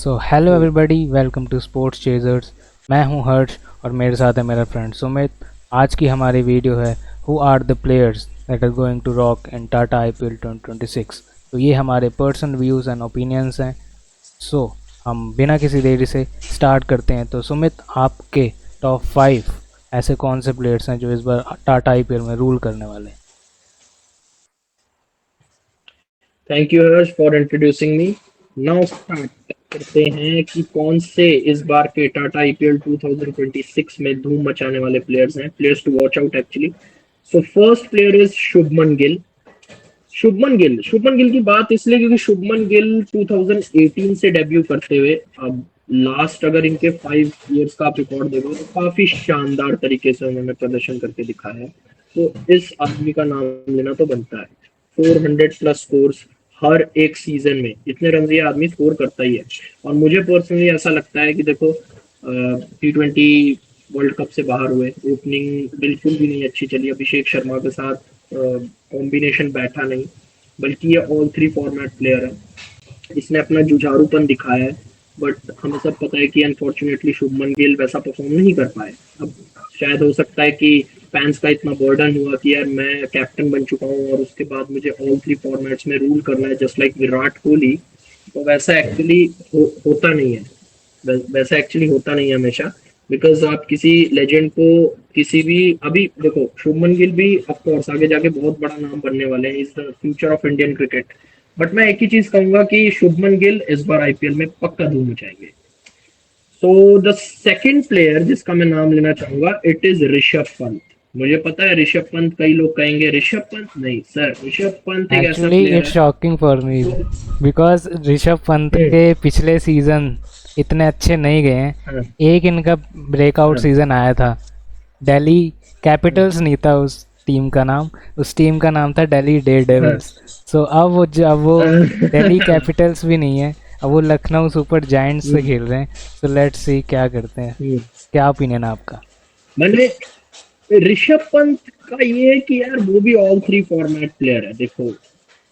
So hello everybody, welcome to sports chasers. मैं हूं हर्ष और मेरे साथ है मेरा फ्रेंड सुमित। आज की हमारी वीडियो है who are the players that are going to rock in Tata IPL 2026। तो ये हमारे पर्सनल व्यूज़ एंड ओपिनियंस हैं। सो हम बिना किसी देरी से स्टार्ट करते हैं। तो सुमित, आपके टॉप 5 ऐसे कौन से प्लेयर्स हैं जो इस बार टाटा आईपीएल में रूल करने वाले हैं? Thank you Harsh for introducing me. Now start करते हैं कि कौन से इस बार के टाटा आईपीएल 2026 में धूम मचाने वाले प्लेयर्स हैं, players to watch out actually. So first player is Shubman Gill. Shubman Gill की बात इसलिए क्योंकि शुभमन गिल 2018 से डेब्यू करते हुए अब लास्ट अगर इनके 5 इयर्स का आप रिकॉर्ड देखो तो काफी शानदार तरीके से उन्होंने प्रदर्शन करके दिखाया है। तो इस आदमी का नाम लेना तो बनता है। 400 प्लस स्कोर्स हर एक सीजन में, इतने रन ये आदमी स्कोर करता ही है। और मुझे पर्सनली ऐसा लगता है कि देखो, T20 वर्ल्ड कप से बाहर हुए, ओपनिंग बिल्कुल भी नहीं अच्छी चली, अभिषेक शर्मा के साथ कॉम्बिनेशन बैठा नहीं, बल्कि ये ऑल थ्री फॉर्मेट प्लेयर है। इसने अपना जुझारूपन दिखाया है, बट हमें सब पता है कि अनफॉर्चुनेटली शुभमन गिल वैसा परफॉर्म नहीं कर पाए। अब शायद हो सकता है कि फैंस का इतना बर्डन हुआ कि यार मैं कैप्टन बन चुका हूँ और उसके बाद मुझे ऑल थ्री फॉर्मेट्स में रूल करना है जस्ट लाइक विराट कोहली। तो वैसा एक्चुअली होता नहीं है। वैसा एक्चुअली होता नहीं है हमेशा। बिकॉज आप किसी लेजेंड को किसी भी, अभी देखो शुभमन गिल भी ऑफ कोर्स आगे जाके बहुत बड़ा नाम बनने वाले हैं, is the future of Indian cricket. But मैं एक ही चीज कहूंगा कि शुभमन गिल इस बार आईपीएल में पक्का धूम मचाएंगे। सो द सेकंड प्लेयर जिसका मैं नाम लेना चाहूंगा, इट इज ऋषभ पंत। मुझे पता है ऋषभ पंत, कई लोग कहेंगे ऋषभ पंत नहीं सर, ऋषभ पंत एक ऐसा एक्चुअली प्लेयर इट्स है शॉकिंग फॉर मी जो बिकॉज ऋषभ पंत हम्म, के पिछले सीजन इतने अच्छे नहीं गए हैं। हाँ, एक इनका ब्रेकआउट हाँ, सीजन आया था। दिल्ली हाँ, कैपिटल्स नहीं था उस टीम का नाम, उस टीम का नाम था दिल्ली डेयर हाँ, डेविल्स। सो अब वो दिल्ली हाँ, कैपिटल्स भी नहीं है, अब वो लखनऊ सुपर जायंट्स से खेल रहे हैं। सो लेट्स सी क्या करते हैं। हम्म। क्या ओपिनियन है आपका? मैंने ऋषभ पंत का ये है कि यार वो भी ऑल थ्री फॉर्मेट प्लेयर है। देखो,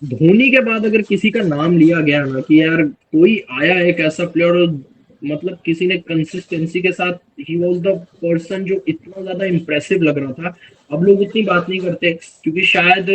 धोनी के बाद अगर किसी का नाम लिया गया ना कि यार कोई आया एक ऐसा प्लेयर, मतलब किसी ने कंसिस्टेंसी के साथ, ही वाज द पर्सन जो इतना ज्यादा इंप्रेसिव लग रहा था। अब लोग उतनी बात नहीं करते क्योंकि शायद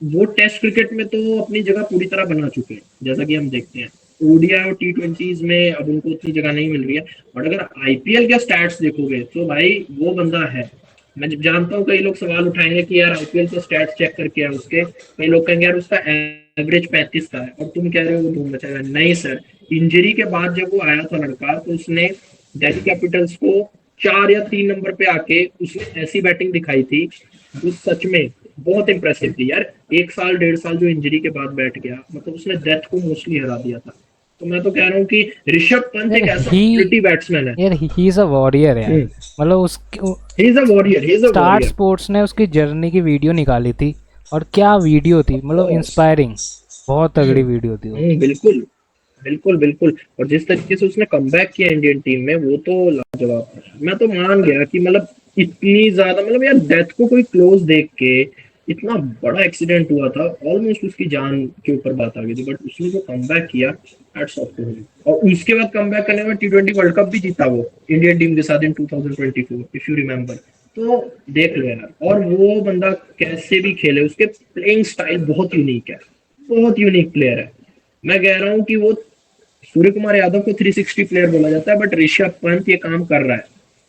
वो टेस्ट क्रिकेट में तो अपनी जगह पूरी तरह बना चुके हैं, जैसा कि हम देखते हैं। ओडीआई और T20s में अब उनको उतनी जगह नहीं मिल रही है। और अगर आईपीएल के स्टैट्स देखोगे तो भाई वो बंदा है। मैं जब जानता हूँ कई लोग सवाल उठाएंगे कि यार आईपीएल के स्टैट्स चेक करके है उसके, कई लोग कहेंगे यार उसका एवरेज 35 का है और तुम कह रहे हो वो धूम मचाएगा। नहीं सर, इंजरी के बाद जब वो आया था लड़का, तो उसने दिल्ली कैपिटल्स को 4 या 3 नंबर पे आके उसने ऐसी बैटिंग दिखाई थी जो सच में बहुत इंप्रेसिव थी यार। 1 साल 1.5 साल जो इंजरी के बाद बैठ गया, मतलब उसने डेथ को मोस्टली हरा दिया था। तो मैं तो कह रहा हूँ कि ऋषभ पंत यार एक ऐसा क्वालिटी बैट्समैन है। यार ही इज अ वॉरियर यार। मतलब उस he is a warrior, he is a star warrior. Sports ने उसकी जर्नी की वीडियो निकाली थी, और क्या वीडियो थी, ऑफ मतलब कोर्स। इंस्पायरिंग। बहुत तगड़ी वीडियो थी वो। बिल्कुल, बिल्कुल, बिल्कुल। और जिस तरीके से उसने कमबैक किया इंडियन टीम में, वो तो लाजवाब था। मैं तो मान गया कि मतलब इतनी ज्यादा, मतलब यार डेथ को कोई क्लोज देख के, इतना बड़ा एक्सीडेंट हुआ था, ऑलमोस्ट उसकी जान के ऊपर बात आ गई थी, बट उसने जो कमबैक किया, हैट्स ऑफ टू हिम। और उसके बाद कमबैक करने में T20 वर्ल्ड कप भी जीता वो इंडियन टीम के साथ इन 2024, इफ यू रिमेम्बर। तो देख लो यार, और वो बंदा कैसे भी खेले, उसके प्लेइंग स्टाइल बहुत यूनिक है, बहुत यूनिक प्लेयर है। मैं कह रहा हूँ कि वो, सूर्य कुमार यादव को 360 प्लेयर बोला जाता है, बट ऋषभ पंत ये काम कर रहा है।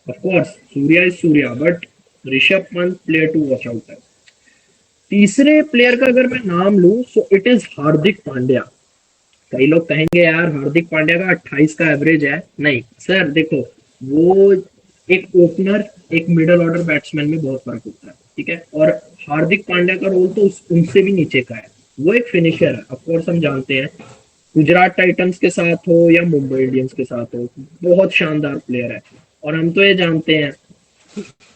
Of course Surya is Surya, but Rishabh Pant player to watch out है। तीसरे प्लेयर का अगर मैं नाम लूं, so it is Hardik Pandya. कई लोग कहेंगे यार हार्दिक पांड्या का 28 का एवरेज है। नहीं सर, देखो, वो एक ओपनर, एक मिडल ऑर्डर बैट्समैन में बहुत फर्क होता है, ठीक है। और हार्दिक पांड्या का रोल तो उनसे भी नीचे का है। वो एक फिनिशर है, ऑफकोर्स हम जानते हैं। गुजरात टाइटंस के साथ हो या मुंबई इंडियंस के साथ हो, बहुत शानदार प्लेयर है। और हम तो ये जानते हैं,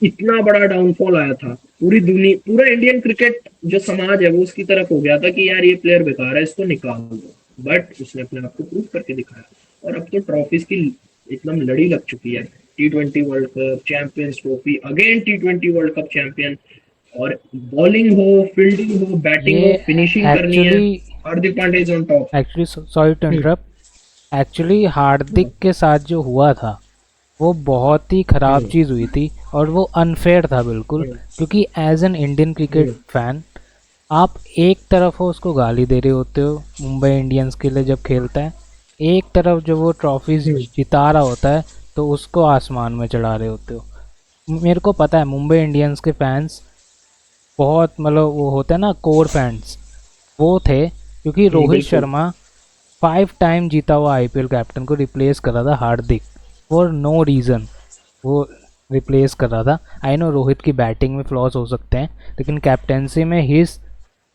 इतना बड़ा डाउनफॉल आया था, पूरी दुनिया, पूरा इंडियन क्रिकेट जो समाज है वो उसकी तरफ हो गया था कि यार ये प्लेयर बेकार है, इसको निकाल दो। बट उसने अपने आप को प्रूव करके दिखाया। और अब तो ट्रॉफीज की एकदम लड़ी लग चुकी है। T20 world cup, champions trophy, again T20 world cup champion. और बॉलिंग हो, फील्डिंग हो, बैटिंग ये हो, फिनिशिंग करनी है, actually Hardik Pandya is on top. Actually sorry to interrupt, actually Hardik के साथ जो हुआ था वो बहुत ही ख़राब हम्म, चीज़ हुई थी और वो अनफेयर था बिल्कुल, हम्म, क्योंकि as an Indian cricket hmm, fan आप एक तरफ हो उसको गाली दे रहे होते हो मुंबई इंडियंस के लिए जब खेलता है, एक तरफ जब वो ट्रॉफीज हम्म, जिता रहा होता है तो उसको आसमान में चढ़ा रहे होते हो। मेरे को पता है मुंबई इंडियंस के फैंस बहुत मतलब वो होते हैं ना कोर फैंस, वो थे क्योंकि रोहित बिल्कुल। शर्मा 5 टाइम जीता हुआ आईपीएल कैप्टन को रिप्लेस कर रहा था हार्दिक, फॉर नो रीज़न वो रिप्लेस कर रहा था। आई नो रोहित की बैटिंग में फ्लॉज हो सकते हैं, लेकिन कैप्टेंसी में ही इज़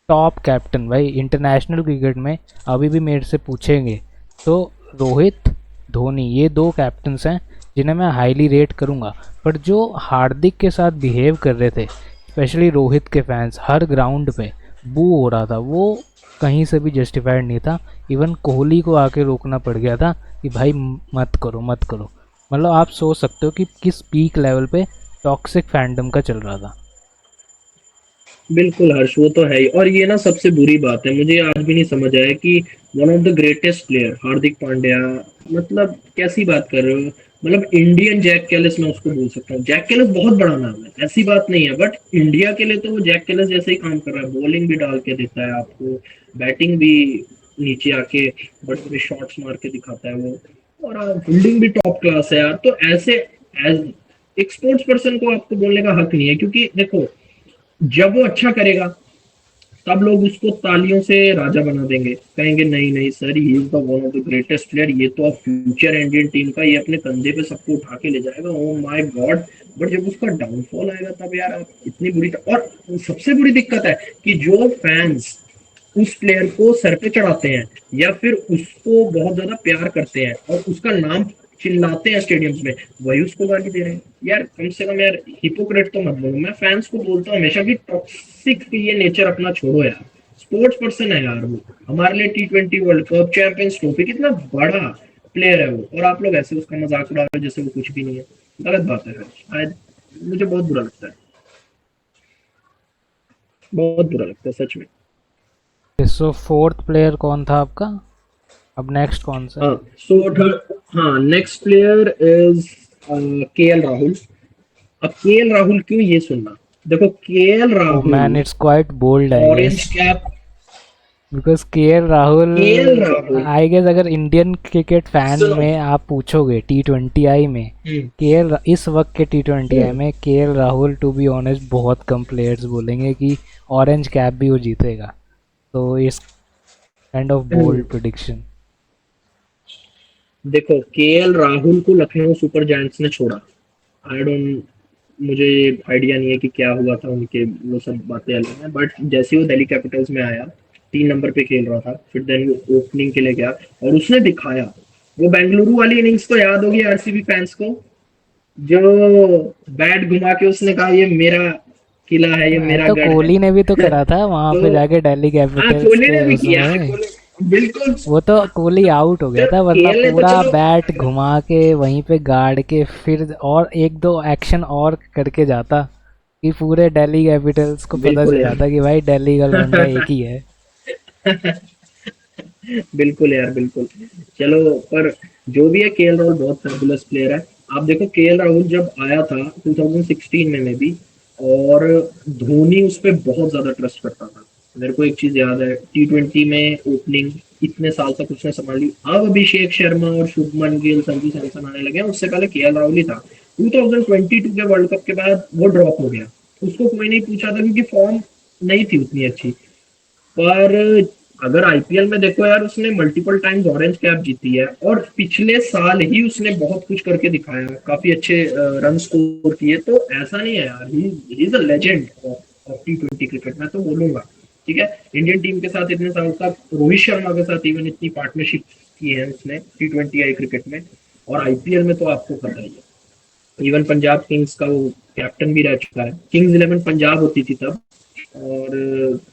टॉप कैप्टन भाई इंटरनेशनल क्रिकेट में। अभी भी मेरे से पूछेंगे तो रोहित, धोनी, ये दो कैप्टन्स हैं जिन्हें मैं हाईली रेट करूंगा। पर जो हार्दिक के साथ बिहेव कर रहे थे स्पेशली रोहित के फैंस हर ग्राउंड पे बू हो रहा था, वो कहीं से भी जस्टिफाइड नहीं था। इवन कोहली को आके रोकना पड़ गया था कि भाई मत करो मत करो। मतलब आप सोच सकते हो कि किस पीक लेवल पे टॉक्सिक फैंडम का चल रहा था। बिल्कुल हर्ष, वो तो है ही। और ये ना सबसे बुरी बात है, मुझे आज भी नहीं समझ आया कि one of the greatest player Hardik Pandya, मतलब कैसी बात कर रहे हो। मतलब इंडियन जैक कैलिस मैं उसको बोल सकता हूँ। जैक कैलिस बहुत बड़ा नाम है, ऐसी बात नहीं है, बट इंडिया के लिए तो वो जैक कैलिस जैसे ही काम कर रहा है। बॉलिंग भी डाल के देता है आपको, बैटिंग भी नीचे आके बड़े बड़े शॉट्स मार के दिखाता है वो, और फील्डिंग भी टॉप क्लास है यार। तो ऐसे एज एक स्पोर्ट्स पर्सन को आपको बोलने का हक नहीं है, क्योंकि देखो जब वो अच्छा करेगा तब लोग उसको तालियों से राजा बना देंगे, कहेंगे नहीं नहीं sir, he is the one of the greatest player, ये तो अब फ्यूचर इंडियन टीम का, ये अपने कंधे पे सबको उठा के ले जाएगा, ओ माय गॉड। बट जब उसका डाउनफॉल आएगा तब यार आप इतनी बुरी। और सबसे बुरी दिक्कत है कि जो फैंस उस प्लेयर को सर पे चढ़ाते हैं या फिर उसको बहुत ज्यादा प्यार करते हैं और उसका नाम चिल्लाते हैं स्टेडियम्स में, वही उसको गाली दे रहे हैं यार। कम से कम यार हिपोक्रेट तो मत बोलो। मैं फैंस को बोलता हूँ हमेशा कि टॉक्सिक ये नेचर अपना छोड़ो यार। स्पोर्ट्स पर्सन है यार वो, हमारे लिए T20 world cup, champions trophy, कितना बड़ा प्लेयर है वो, और आप लोग ऐसे उसका मजाक उड़ा रहे हो जैसे वो कुछ भी नहीं है। गलत बात है यार, शायद मुझे बहुत बुरा लगता है, बहुत बुरा लगता है सच में। सो फोर्थ प्लेयर कौन था आपका? अब नेक्स्ट कौन सा है? हाँ, सो हाँ, next player is KL Rahul. अब KL राहुल क्यों, ये सुनना। देखो KL oh man Rahul it's quite bold I guess, orange cap. Because KL Rahul, KL Rahul, I guess अगर इंडियन क्रिकेट फैन सुनो। में आप पूछोगे T20I में, हम्म, केएल इस वक्त के T20I हम्म, में KL Rahul to be honest बहुत कम प्लेयर्स बोलेंगे कि ऑरेंज कैप भी वो जीतेगा। तो इस kind of hmm. Bold prediction. देखो KL राहुल को लखनऊ सुपर जायंट्स ने छोड़ा। आई डोंट, मुझे आइडिया नहीं है कि क्या हुआ था उनके, वो सब बातें अलग हैं। बट जैसे ही वो दिल्ली कैपिटल्स में आया, 3 नंबर पे खेल रहा था, फिर देन वो ओपनिंग के लिए गया और उसने दिखाया। वो बेंगलुरु वाली इनिंग्स तो याद होगी RCB फैंस को, जो बैट घुमा के उसने कहा ये मेरा किला है, ये मेरा तो गढ़ है। कोहली ने भी तो करा था वहां तो पे जाके दिल्ली हाँ, कैपिटल्स कोहली के ने भी किया, हाँ, उसमें। कोहली बिल्कुल। वो तो कोहली आउट हो गया जब था, वरना KL ने तो पूरा चलो, बैट घुमा के वहीं पे गाड़ के फिर और एक दो एक्शन और करके जाता कि पूरे दिल्ली कैपिटल्स को पता बिल्कुल चल यार। जाता कि भाई दिल्ली का लौंडा एक ही है। बिल्कुल यार, बिल्कुल। चलो, पर जो भी है KL राहुल बहुत फैबुलस प्लेयर है। आप देखो KL राहुल जब आया था 2016 में भी, और धोनी उस पर बहुत ज्यादा ट्रस्ट करता था। मेरे को एक चीज याद है, T20 में ओपनिंग इतने साल तक उसने संभाली। अब अभिषेक शर्मा और शुभमन गिल, संजू सैमसन आने लगे हैं, उससे पहले KL राहुल ही था। 2022 के वर्ल्ड कप के बाद वो ड्रॉप हो गया, उसको कोई नहीं पूछा था क्योंकि फॉर्म नहीं थी उतनी अच्छी। पर अगर IPL में देखो यार, उसने मल्टीपल टाइम्स ऑरेंज कैप जीती है, और पिछले साल ही उसने बहुत कुछ करके दिखाया, काफी अच्छे रन स्कोर किए। तो ऐसा नहीं है यार, he is a legend of T20 cricket, मैं तो बोलूंगा। ठीक है, इंडियन टीम के साथ इतने साल तक, रोहित शर्मा के साथ इवन इतनी पार्टनरशिप की है उसने T20I क्रिकेट में, और IPL में तो आपको पता ही है। इवन पंजाब किंग्स का वो कैप्टन भी रह चुका है, किंग्स 11 पंजाब होती थी तब। और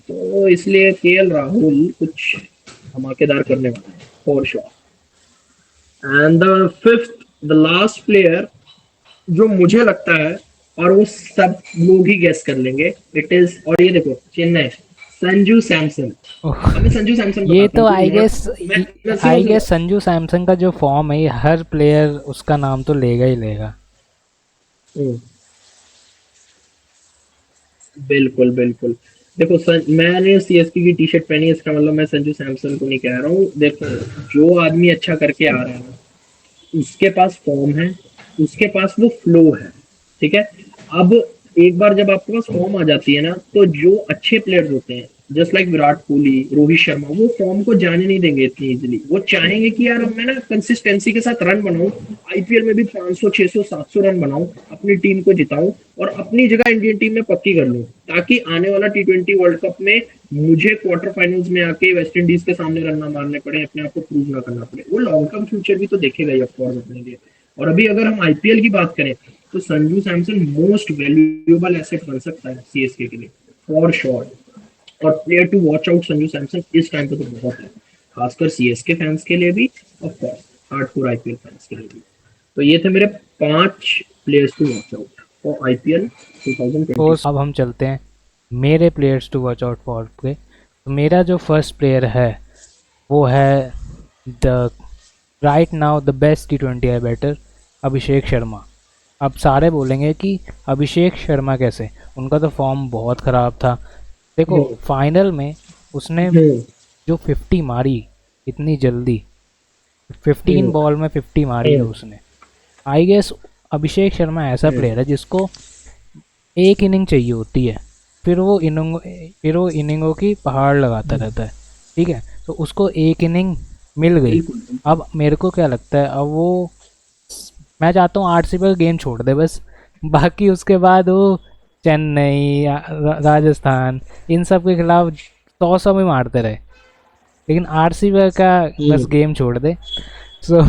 तो इसलिए KL राहुल कुछ धमाकेदार करने वाला है for sure. And the fifth, the last player, जो मुझे लगता है और वो सब लोग ही गेस कर लेंगे, इट इज, और ये देखो चेन्नई, संजू सैमसन। ओह, अब मैं संजू सैमसन ये बताता तो हूँ कि मैं सुनो आई सुनो। गेस संजू सैमसन का जो फॉर्म है ये हर प्लेयर उसका नाम तो लेगा ही लेगा। हम्म, बिल्कुल बिल्कुल। देखो मैंने सीएसके की टी शर्ट पहनी है, इसका मतलब मैं संजू सैमसन को नहीं कह रहा हूँ। देखो, जो आदमी अच्छा करके आ रहा है ना, उसके पास फॉर्म है, उसके पास वो फ्लो है, ठीक है। अब एक बार जब आपके पास फॉर्म आ जाती है ना, तो जो अच्छे प्लेयर्स होते हैं, जस्ट लाइक विराट कोहली, रोहित शर्मा, वो फॉर्म को जाने नहीं देंगे इतनी इजीली। वो चाहेंगे कि यार अब मैं ना कंसिस्टेंसी के साथ रन बनाऊं, आईपीएल में भी 500 600 700 रन बनाऊं, अपनी टीम को जिताऊं और अपनी जगह इंडियन टीम में पक्की कर लूं, ताकि आने वाला टी20 वर्ल्ड कप में मुझे क्वार्टर फाइनल्स में आके वेस्ट इंडीज के सामने रन ना मारने पड़े, अपने आप को प्रूव ना करना पड़े। वो लॉन्ग टर्म फ्यूचर भी तो देखेगा ही ऑफकोर्स अपने लिए। और अभी अगर हम आईपीएल की बात करें, तो Sanju Samson most valuable asset बन सकता है सीएसके के लिए, फॉर श्योर। और player to watch out Sanju Samson इस टाइम पे तो बहुत है, खासकर सीएसके फैंस के लिए भी, of course hardcore IPL fans के लिए भी। तो ये थे मेरे 5 players to watch out for IPL तो 2026। अब हम चलते हैं मेरे players to watch out for पे। तो मेरा जो फर्स्ट प्लेयर है वो है the right now the best T20 I batter, Abhishek Sharma. अब सारे बोलेंगे कि अभिषेक शर्मा कैसे, उनका तो फॉर्म बहुत ख़राब था। देखो हम्म, फाइनल में उसने हम्म, जो 50 मारी इतनी जल्दी, 15 हम्म, बॉल में 50 मारी है हम्म, उसने। आई गेस अभिषेक शर्मा ऐसा हम्म, प्लेयर है जिसको एक इनिंग चाहिए होती है, फिर वो इनिंगों की पहाड़ लगाता हम्म, रहता है। ठीक है, तो उसको एक इनिंग मिल गई। बिल्कुल बिल्कुल। अब मेरे को क्या लगता है, अब वो, मैं चाहता हूँ आरसीबी का गेम छोड़ दे बस, बाकी उसके बाद वो चेन्नई राजस्थान इन सब के खिलाफ 100 में मारते रहे, लेकिन आरसीबी का बस हम्म, गेम छोड़ दे। सो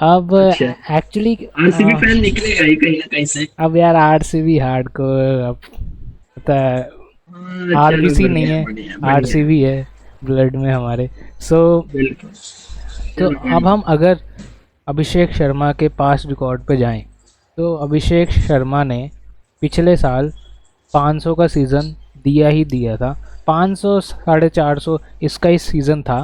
अब अच्छा, एक्चुअली आरसीबी फैन निकलेगा ही कहीं ना कहीं से। अब यार आरसीबी हार्डकोर, अब पता है हाँ, चलो आरबीसी नहीं बढ़िया है, बढ़िया बढ़िया। आरसीबी है ब्लड में हमारे। सो बिल्कुल। तो चलो अब बढ़िया। हम अगर अभिषेक शर्मा के पास रिकॉर्ड पे जाएं, तो अभिषेक शर्मा ने पिछले साल 500 का सीज़न दिया ही दिया था। 500 450 इसका ही सीज़न था।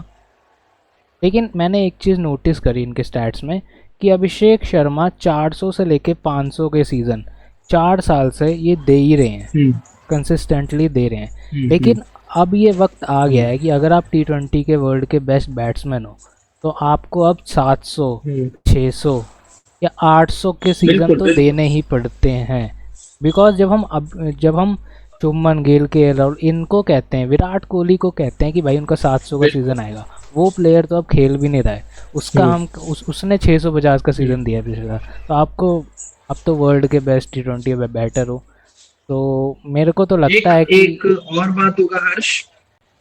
लेकिन मैंने एक चीज़ नोटिस करी इनके स्टैट्स में कि अभिषेक शर्मा 400 से लेके 500 के सीज़न 4 साल से ये दे ही रहे हैं, हम्म, कंसिस्टेंटली दे रहे हैं। हम्म, लेकिन अब ये वक्त आ गया हम्म, है कि अगर आप T20 के वर्ल्ड के बेस्ट बैट्समैन हो, तो आपको अब 700 हम्म, 600 या 800 के सीज़न बिल्कुल तो बिल्कुल। देने ही पड़ते हैं। बिकॉज जब हम शुभमन गिल के राहुल इनको कहते हैं, विराट कोहली को कहते हैं कि भाई उनका 700 का बिल्कुल। सीज़न आएगा, वो प्लेयर तो अब खेल भी नहीं रहा है। उसका हम्म, उसने 650 का हम्म। सीज़न दिया है पिछले साल। तो आपको अब तो वर्ल्ड के बेस्ट T20 बैटर हो, तो मेरे को तो एक लगता है कि एक और बात होगा हर्ष।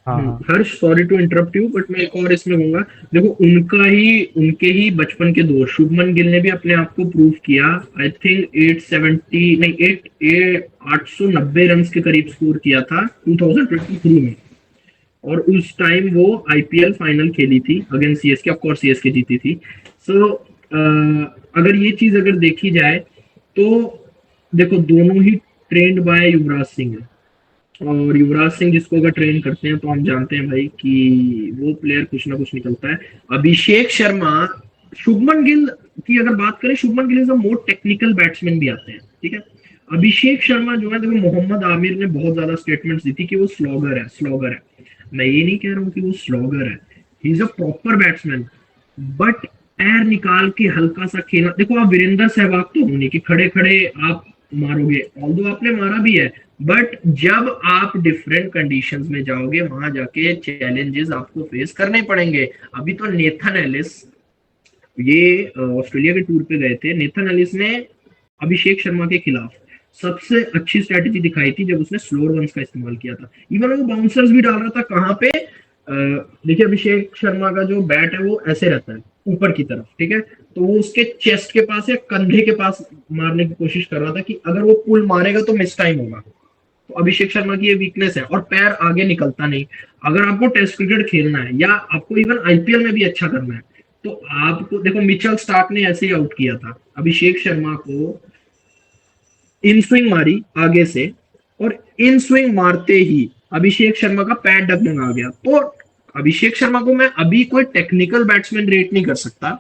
हाँ हाँ। Harsh, sorry to interrupt you, but मैं एक और इसमें कहूंगा। देखो, उनके ही बचपन के दोस्त शुभमन गिल ने भी अपने आप को प्रूव किया। आई थिंक 870 नहीं 890 रन के करीब स्कोर किया था 2023 में। और उस टाइम वो आईपीएल फाइनल खेली थी against CSK, of course CSK जीती थी। सो अगर ये चीज अगर देखी जाए, तो देखो दोनों ही ट्रेंड बाय युवराज सिंह है। और युवराज सिंह जिसको अगर ट्रेन करते हैं, तो हम जानते हैं भाई कि वो प्लेयर कुछ ना कुछ निकलता है। अभिषेक शर्मा, शुभमन गिल की अगर बात करें, Shubman Gill is a more technical batsman भी आते हैं, ठीक है। अभिषेक शर्मा जो है, देखो मोहम्मद आमिर ने बहुत ज्यादा स्टेटमेंट्स दी थी कि वो स्लॉगर है, स्लॉगर है। मैं ये नहीं कह रहा हूँ कि वो स्लॉगर है, he is a proper batsman. But पैर निकाल के हल्का सा खेलना, देखो आप वीरेंद्र सहवाग तो होने की खड़े खड़े आप मारोगे, ऑल्दो आपने मारा भी है, बट जब आप डिफरेंट कंडीशंस में जाओगे, वहां जाके चैलेंजेस आपको फेस करने पड़ेंगे। अभी तो नेथन एलिस, ये ऑस्ट्रेलिया के टूर पे गए थे, नेथन एलिस ने अभिषेक शर्मा के खिलाफ सबसे अच्छी स्ट्रेटेजी दिखाई थी जब उसने स्लोअर वंस का इस्तेमाल किया था। इवन वो बाउंसर्स भी डाल रहा था कहाँ पे, देखिए अभिषेक शर्मा का जो बैट है वो ऐसे रहता है ऊपर की तरफ, ठीक है। तो वो उसके चेस्ट के पास या कंधे के पास मारने की कोशिश कर रहा था कि अगर वो पुल मारेगा तो मिस टाइम होगा। तो अभिषेक शर्मा की ये वीकनेस है, और पैर आगे निकलता नहीं। अगर आपको टेस्ट क्रिकेट खेलना है या आपको इवन आईपीएल में भी अच्छा करना है, तो आपको देखो मिचेल स्टार्क ने ऐसे ही आउट किया था अभिषेक शर्मा को, इन स्विंग मारी आगे से, और इन स्विंग मारते ही अभिषेक शर्मा का पैर डगमगा गया। तो अभिषेक शर्मा को मैं अभी कोई टेक्निकल बैट्समैन रेट नहीं कर सकता,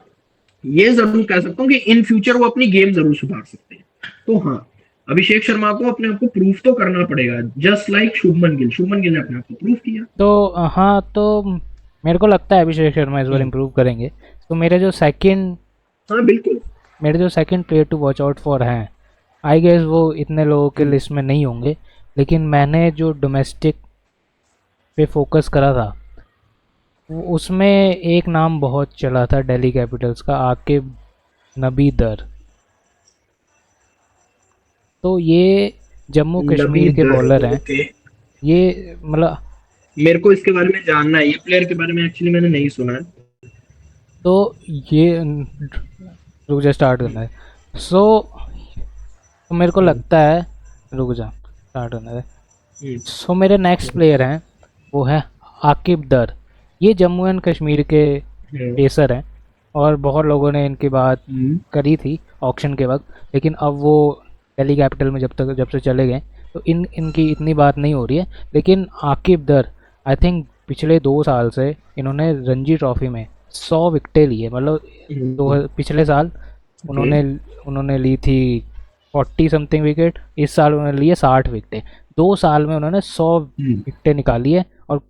ये जरूर कह सकता हूँ कि इन फ्यूचर वो अपनी गेम जरूर सुधार सकते हैं। तो हाँ, अभिषेक शर्मा को अपने आप को प्रूफ तो करना पड़ेगा, जस्ट लाइक शुभमन गिल। शुभमन गिल ने अपने आप को प्रूफ किया। तो हाँ, तो मेरे को लगता है अभिषेक शर्मा इस बार हम्म, इम्प्रूव करेंगे। तो हाँ बिल्कुल। मेरे जो second player to watch out for हैं, आई गेस वो इतने लोगों के हम्म, लिस्ट में नहीं होंगे, लेकिन मैंने जो डोमेस्टिक पे फोकस करा था उसमें एक नाम बहुत चला था दिल्ली कैपिटल्स का, आकिब नबी दर। तो ये जम्मू नबी कश्मीर के दर, बॉलर हैं। ओके। ये मतलब, मेरे को इसके बारे में जानना है, ये प्लेयर के बारे में एक्चुअली मैंने नहीं सुना है। तो ये रुक जा, स्टार्ट करना है। तो मेरे को हम्म, लगता है, रुक जा स्टार्ट करना है। हम्म, सो मेरे नेक्स्ट प्लेयर हैं, वो है आकिब दर। ये जम्मू एंड कश्मीर के हम्म, पेसर हैं, और बहुत लोगों ने इनकी बात हम्म, करी थी ऑक्शन के वक्त, लेकिन अब वो दिल्ली कैपिटल में जब से चले गए, तो इनकी इतनी बात नहीं हो रही है। लेकिन आकिब दर, आई थिंक पिछले 2 साल से इन्होंने रणजी ट्रॉफी में 100 विकेटें ली है। मतलब हम्म, दो पिछले साल ओके। उन्होंने उन्होंने ली थी 40 समथिंग विकेट, इस साल उन्होंने लिए 60 विकेटें। 2 साल में उन्होंने 100 विकेटें निकाली है। और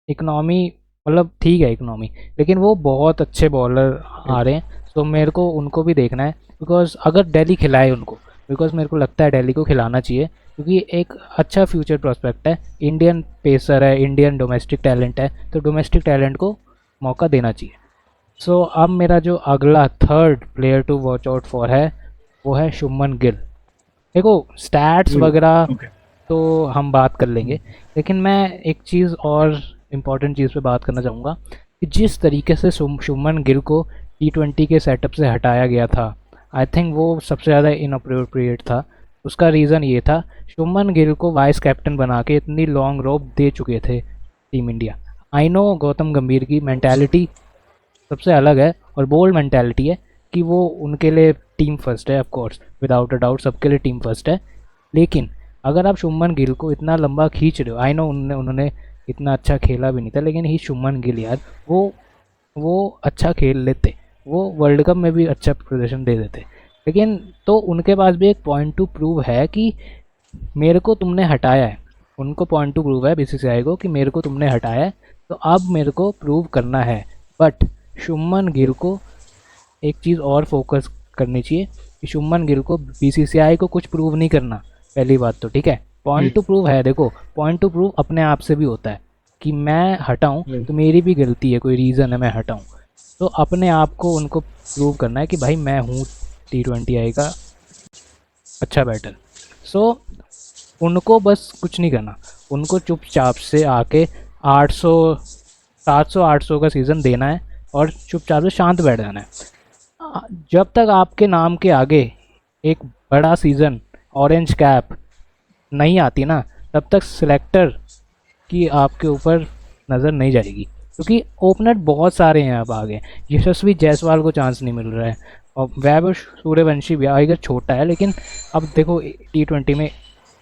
इकनॉमी, मतलब ठीक है इकनॉमी, लेकिन वो बहुत अच्छे बॉलर आ रहे हैं। तो मेरे को उनको भी देखना है, बिकॉज अगर दिल्ली खिलाए उनको, बिकॉज मेरे को लगता है दिल्ली को खिलाना चाहिए, क्योंकि एक अच्छा फ्यूचर प्रोस्पेक्ट है। इंडियन पेसर है, इंडियन डोमेस्टिक टैलेंट है, तो डोमेस्टिक टैलेंट को मौका देना चाहिए। सो अब मेरा जो अगला third player to watch out for है, वो है शुभमन गिल। देखो, स्टैट्स वगैरह ओके। तो हम बात कर लेंगे, लेकिन मैं एक चीज़ और इम्पॉर्टेंट चीज़ पे बात करना चाहूँगा कि जिस तरीके से शुभमन गिल को T20 के सेटअप से हटाया गया था, आई थिंक वो सबसे ज़्यादा इनअप्रोप्रिएट था। उसका रीज़न ये था, शुभमन गिल को वाइस कैप्टन बना के इतनी लॉन्ग रोप दे चुके थे team India. I know Gautam गंभीर की मैंटेलिटी सबसे अलग है और बोल्ड मैंटेलिटी है, कि वो उनके लिए टीम फर्स्ट है, of course without a doubt सबके लिए टीम फर्स्ट है। लेकिन अगर आप शुभमन गिल को इतना लंबा खींच रहे हो, आई नो उन्होंने उन्होंने इतना अच्छा खेला भी नहीं था, लेकिन ही शुभमन गिल यार, वो अच्छा खेल लेते, वो वर्ल्ड कप में भी अच्छा प्रदर्शन दे देते। लेकिन तो उनके पास भी एक पॉइंट टू प्रूव है कि मेरे को तुमने हटाया है। उनको पॉइंट टू प्रूव है बीसीसीआई को कि मेरे को तुमने हटाया है, तो अब मेरे को प्रूव करना है। बट शुभमन गिल को एक चीज़ और फोकस करनी चाहिए कि शुभमन गिल को बीसीसीआई को कुछ प्रूव नहीं करना। पहली बात तो ठीक है, पॉइंट टू प्रूव है, देखो पॉइंट टू प्रूव अपने आप से भी होता है कि मैं हटाऊं तो मेरी भी गलती है, कोई रीज़न है मैं हटाऊं। तो अपने आप को उनको प्रूव करना है कि भाई मैं हूँ T20I का अच्छा बैटर। सो उनको बस कुछ नहीं करना, उनको चुपचाप से आके 800 700 800 का सीज़न देना है और चुपचाप से शांत बैठ जाना है। जब तक आपके नाम के आगे एक बड़ा सीज़न, ऑरेंज कैप नहीं आती ना, तब तक सिलेक्टर की आपके ऊपर नज़र नहीं जाएगी, क्योंकि ओपनर बहुत सारे हैं अब आगे। यशस्वी जायसवाल को चांस नहीं मिल रहा है, और वैभव सूर्यवंशी भी आएगा, छोटा है लेकिन अब देखो T20 में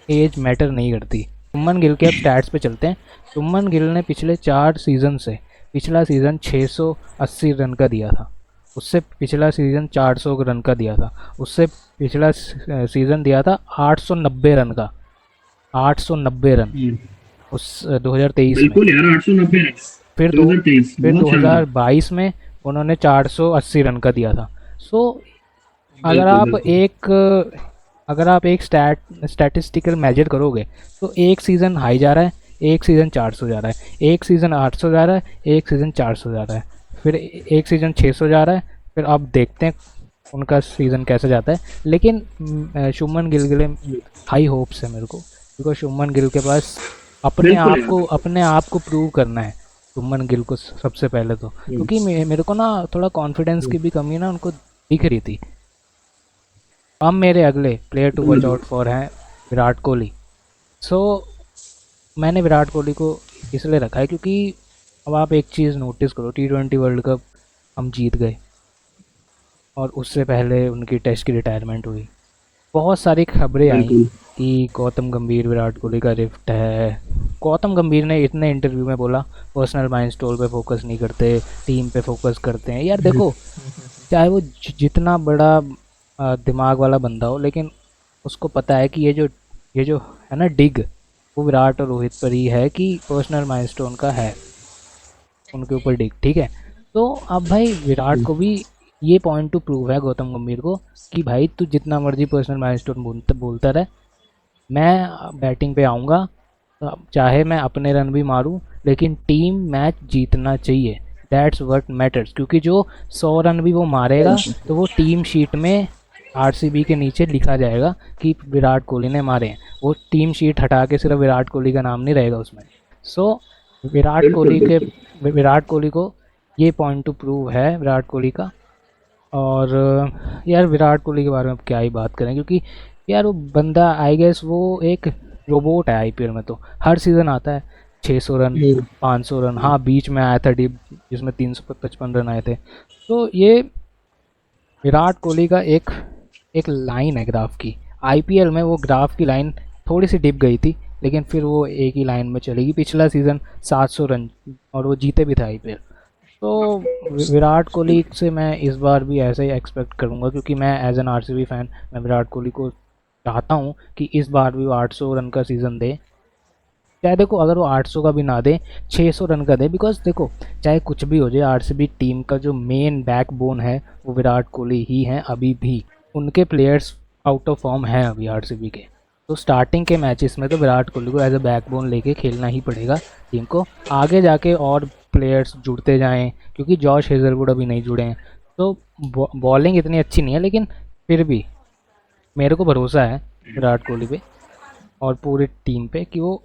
एज मैटर नहीं करती। शुभमन गिल के अब स्टैट्स पे चलते हैं। शुभमन गिल ने पिछले 4 सीज़न से, पिछला सीज़न 680 रन का दिया था, उससे पिछला सीज़न 400 रन का दिया था, उससे पिछला सीज़न दिया था 890 रन का, 890 रन उस 2023 में। बिल्कुल यार, 890 रन। फिर दो 2023 फिर बहुत शानदार। 2022 में उन्होंने 480 रन का दिया था। सो अगर बिल्कुल आप बिल्कुल। एक अगर आप एक स्टैटिस्टिकल मेजर करोगे, तो एक सीज़न हाई जा रहा है, एक सीज़न 400 जा रहा है, एक सीज़न 800 जा रहा है, एक सीज़न 400 जा रहा है, फिर एक सीज़न 600 जा रहा है। फिर अब देखते हैं उनका सीज़न कैसे जाता है। लेकिन शुभमन गिल के लिए हाई होप्स है मेरे को, बिकॉज शुभमन गिल के पास बिल्कुल यार। अपने आप को प्रूव करना है। शुभमन गिल को सबसे पहले तो, क्योंकि मेरे को ना थोड़ा कॉन्फिडेंस की भी कमी ना उनको दिख रही थी। अब मेरे अगले player to watch out for हैं विराट कोहली। सो मैंने विराट कोहली को इसलिए रखा है क्योंकि अब आप एक चीज़ नोटिस करो, T20 वर्ल्ड कप हम जीत गए, और उससे पहले उनकी टेस्ट की रिटायरमेंट हुई। बहुत सारी खबरें आई बिल्कुल। कि गौतम गंभीर विराट कोहली का रिफ्ट है, गौतम गंभीर ने इतने इंटरव्यू में बोला पर्सनल माइलस्टोन पे फोकस नहीं करते, टीम पे फोकस करते हैं। यार देखो, चाहे वो जितना बड़ा दिमाग वाला बंदा हो, लेकिन उसको पता है कि ये जो है ना डिग, वो विराट और रोहित पर ही है कि पर्सनल माइलस्टोन का है उनके ऊपर डिग, ठीक है। तो अब भाई विराट को भी ये पॉइंट टू प्रूव है गौतम गंभीर को कि भाई तू जितना मर्जी पर्सनल माइलस्टोन बोलता रहे, मैं बैटिंग पे आऊँगा, चाहे मैं अपने रन भी मारूं, लेकिन टीम मैच जीतना चाहिए। दैट्स व्हाट मैटर्स, क्योंकि जो 100 रन भी वो मारेगा तो वो टीम शीट में आरसीबी के नीचे लिखा जाएगा कि विराट कोहली ने मारे हैं। वो टीम शीट हटा के सिर्फ विराट कोहली का नाम नहीं रहेगा उसमें। सो बिल्कुल बिल्कुल विराट कोहली को ये पॉइंट टू प्रूव है विराट कोहली का। और यार विराट कोहली के बारे में अब क्या ही बात करें, क्योंकि यार वो बंदा आई गेस वो एक रोबोट है। आईपीएल में तो हर सीज़न आता है 600 रन, 500 रन, हाँ बीच में आया था डिप जिसमें 355 रन आए थे। तो ये विराट कोहली का एक एक लाइन है ग्राफ की। आईपीएल में वो ग्राफ की लाइन थोड़ी सी डिप गई थी, लेकिन फिर वो एक ही लाइन में चलेगी। पिछला सीज़न 700 रन और वो जीते भी था आईपीएल। तो विराट कोहली से मैं इस बार भी ऐसा ही एक्सपेक्ट करूँगा, क्योंकि मैं एज एन आरसीबी फ़ैन मैं विराट कोहली को चाहता हूँ कि इस बार भी वो 800 रन का सीज़न दे। चाहे देखो अगर वो 800 का भी ना दे, 600 रन का दे, बिकॉज देखो चाहे कुछ भी हो जाए, आरसीबी टीम का जो मेन बैकबोन है वो विराट कोहली ही हैं अभी भी। उनके प्लेयर्स आउट ऑफ फॉर्म हैं अभी आरसीबी के। तो स्टार्टिंग के मैचेस में तो विराट कोहली को एज अ बैकबोन लेके खेलना ही पड़ेगा टीम को। आगे जाके और प्लेयर्स जुड़ते जाएं, क्योंकि जॉश हेजलवुड अभी नहीं जुड़े हैं। तो बॉलिंग इतनी अच्छी नहीं है, लेकिन फिर भी मेरे को भरोसा है विराट कोहली पे और पूरी टीम पे कि वो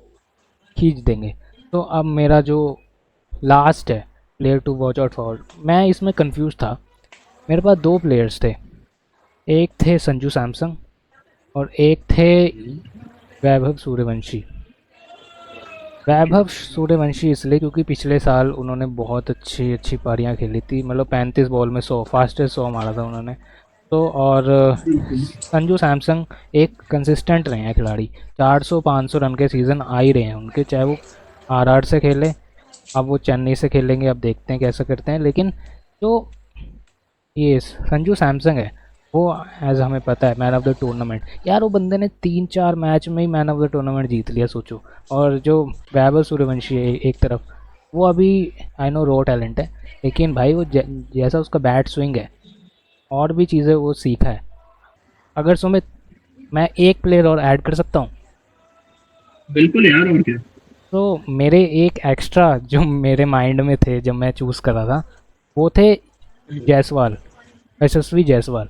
खींच देंगे। तो अब मेरा जो लास्ट है player to watch out for, मैं इसमें कंफ्यूज था। मेरे पास दो प्लेयर्स थे, एक थे संजू सैमसन और एक थे वैभव सूर्यवंशी। वैभव सूर्यवंशी इसलिए क्योंकि पिछले साल उन्होंने बहुत अच्छी अच्छी पारियां खेली थी, मतलब 35 बॉल में 100 फास्टेस्ट 100 मारा था उन्होंने। तो और संजू सैमसन एक कंसिस्टेंट रहे हैं खिलाड़ी, 400-500 रन के सीज़न आ ही रहे हैं उनके, चाहे वो आरआर से खेले, अब वो चेन्नई से खेलेंगे, अब देखते हैं कैसा करते हैं। लेकिन जो ये संजू सैमसन है वो एज हमें पता है मैन ऑफ द टूर्नामेंट। यार वो बंदे ने 3-4 मैच में ही मैन ऑफ द टूर्नामेंट जीत लिया, सोचो। और जो वैभव सूर्यवंशी है एक तरफ, वो अभी आई नो रो टैलेंट है, लेकिन भाई वो जैसा उसका बैट स्विंग है और भी चीज़ें वो सीखा है। अगर सुमित मैं एक प्लेयर और ऐड कर सकता हूँ बिल्कुल यार, और क्या। तो मेरे एक एक्स्ट्रा जो मेरे माइंड में थे जब मैं चूज़ कर रहा था, वो थे जायसवाल, यशस्वी जायसवाल।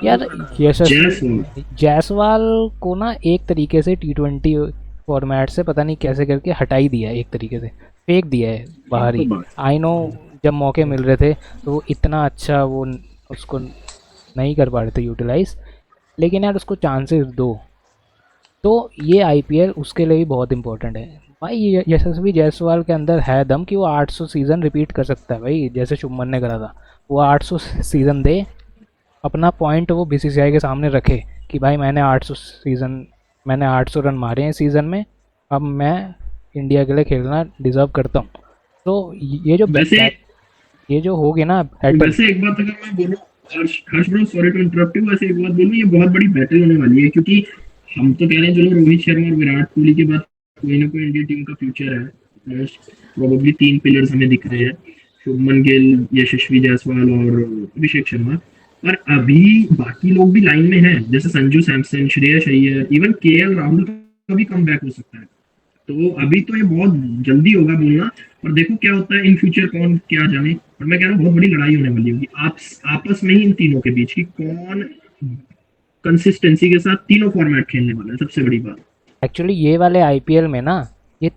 यार यशस्वी जायसवाल को ना एक तरीके से T20 फॉर्मेट से पता नहीं कैसे करके हटा ही दिया है, एक तरीके से फेंक दिया है बाहर ही। आई नो जब मौके मिल रहे थे तो वो इतना अच्छा वो उसको नहीं कर पा रहे थे यूटिलाइज, लेकिन यार उसको चांसेस दो। तो ये आईपीएल उसके लिए भी बहुत इंपॉर्टेंट है भाई। यशस्वी जायसवाल के अंदर है दम कि वो 800 सीज़न रिपीट कर सकता है भाई, जैसे शुभमन ने करा था। वो 800 सीज़न दे, अपना पॉइंट वो बीसीसीआई के सामने रखे कि भाई मैंने 800 रन मारे हैं सीज़न में, अब मैं इंडिया के लिए खेलना डिज़र्व करता हूँ। तो ये जो होगी ना वैसे एक बात अगर मैं बोलूं, Harsh Harsh bro, sorry to interrupt you, वैसे एक बात बोलूं, ये बहुत बड़ी बैटल होने वाली है, क्योंकि हम तो कह रहे हैं चलो रोहित शर्मा और विराट कोहली के बाद कोई ना कोई इंडिया टीम का फ्यूचर है। मोस्ट प्रोबेबली तीन प्लेयर्स हमें दिख रहे हैं, शुभमन गिल, यशस्वी जायसवाल और अभिषेक शर्मा। पर अभी बाकी लोग भी लाइन में हैं, जैसे संजू सैमसन, श्रेयस अय्यर, इवन केएल राहुल का भी कम हो सकता है। तो अभी तो ये बहुत जल्दी होगा बोलना, और देखो क्या होता है इन फ्यूचर, कौन क्या जाने। और मैं कह रहा हूँ बहुत बड़ी लड़ाई होने वाली होगी आपस में ही इन तीनों के बीच की, कौन कंसिस्टेंसी के साथ तीनों फॉर्मेट खेलने वाला है, सबसे बड़ी बात। एक्चुअली ये वाले आईपीएल में ना ये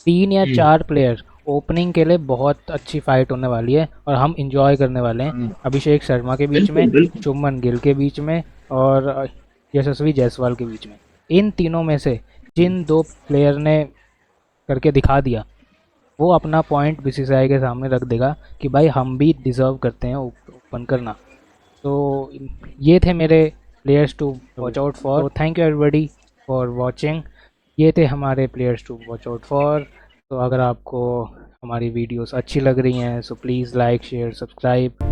3 या 4 प्लेयर ओपनिंग के लिए बहुत अच्छी फाइट होने वाली है और हम इंजॉय करने वाले हैं। अभिषेक शर्मा के बीच में, शुभमन गिल के बीच में और यशस्वी जायसवाल के बीच में। इन तीनों में से जिन दो प्लेयर ने करके दिखा दिया, वो अपना पॉइंट बीसीसीआई के सामने रख देगा कि भाई हम भी डिज़र्व करते हैं ओपन करना। तो ये थे मेरे players to watch out for. Thank you everybody for watching. ये थे हमारे players to watch out for. तो अगर आपको हमारी वीडियोस अच्छी लग रही हैं so please like share subscribe